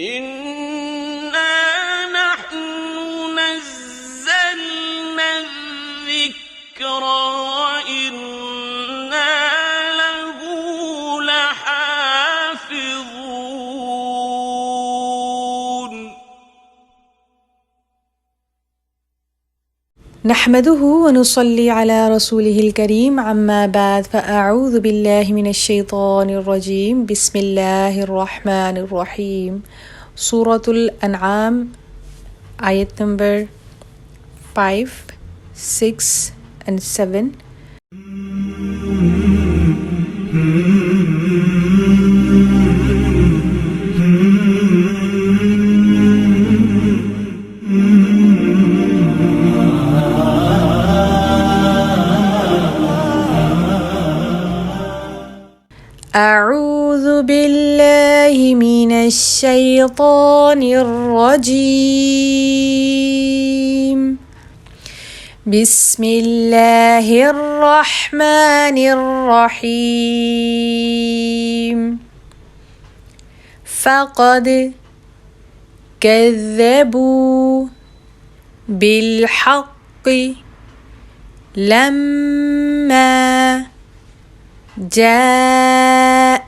إِنَّا نَحْنُ نَزَّلْنَا الذِّكْرَ وَإِنَّا لَهُ لَحَافِظُونَ نحمده ونصلي على رسوله الكريم عما بعد فأعوذ بالله من الشيطان الرجيم بسم الله الرحمن الرحيم سورة الأنعام ayat number 5, 6 and 7. أعوذ بالله من الشيطان الرجيم بسم الله الرحمن الرحيم فقد كذبوا بالحق لما جاءهم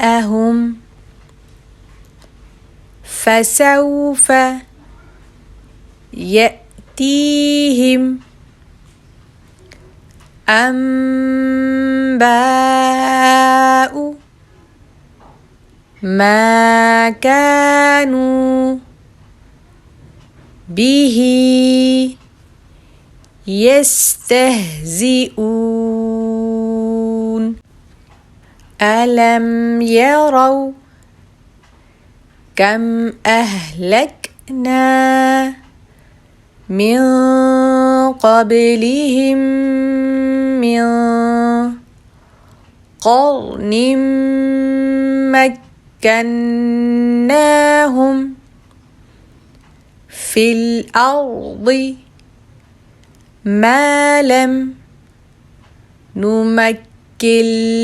فسوف يأتيهم أنباء ما كانوا به يستهزئون ألم يروا كم أهلكنا من قبلهم من قرن مكناهم في الأرض ما لم نمكن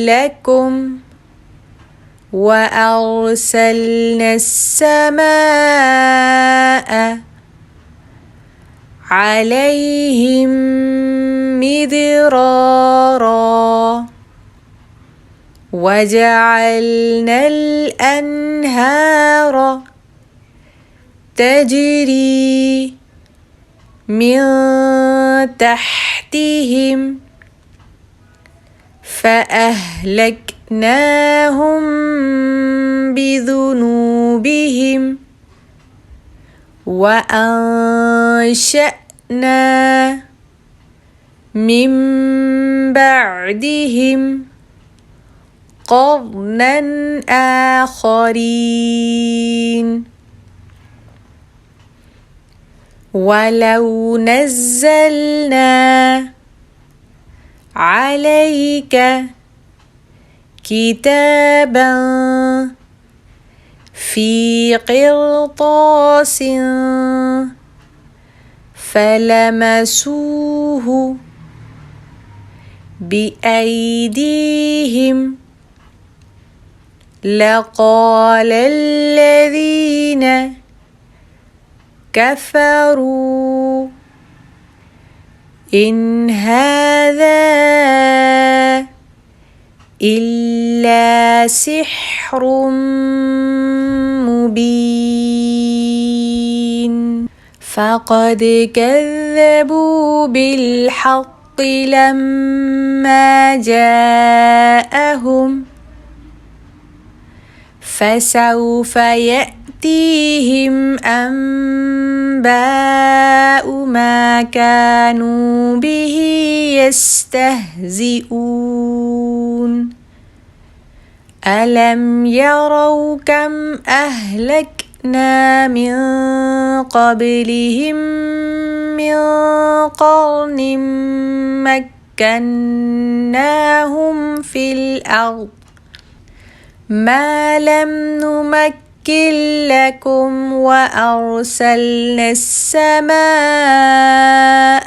لكم وأرسلنا السماء عليهم مدرارا وجعلنا الأنهار تجري من تحتهم فأهلكناهم بذنوبهم وأنشأنا من بعدهم قرنا آخرين ولو نزلنا عليك كتابا في قرطاس فلمسوه بأيديهم لقال الذين كفروا إن هذا إلا سحر مبين فقد كذبوا بالحق لما جاءهم فسوف يأتيهم أنباء ما كانوا به يستهزئون ألم يروا كم أهلكنا من قبلهم من قرن مكناهم في الأرض ما لم نمكن لكم وأرسلنا السماء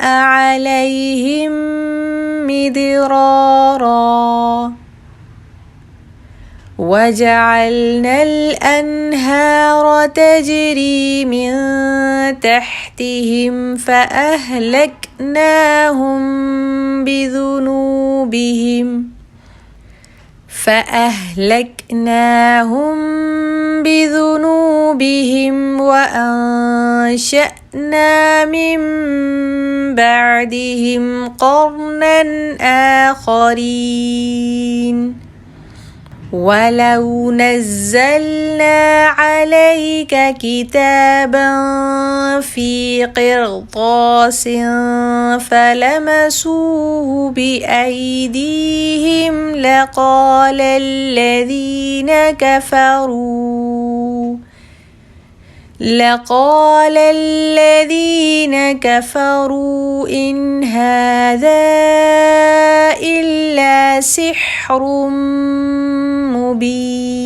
عليهم مدرارا وجعلنا الأنهار تجري من تحتهم فأهلكناهم بذنوبهم وأنشأنا من بعدهم قرنا آخرين ولو نزلنا عليك كتابا في قرطاس فلمسوه بأيديهم لقال الذين كفروا إن هذا إلا سحر مبين.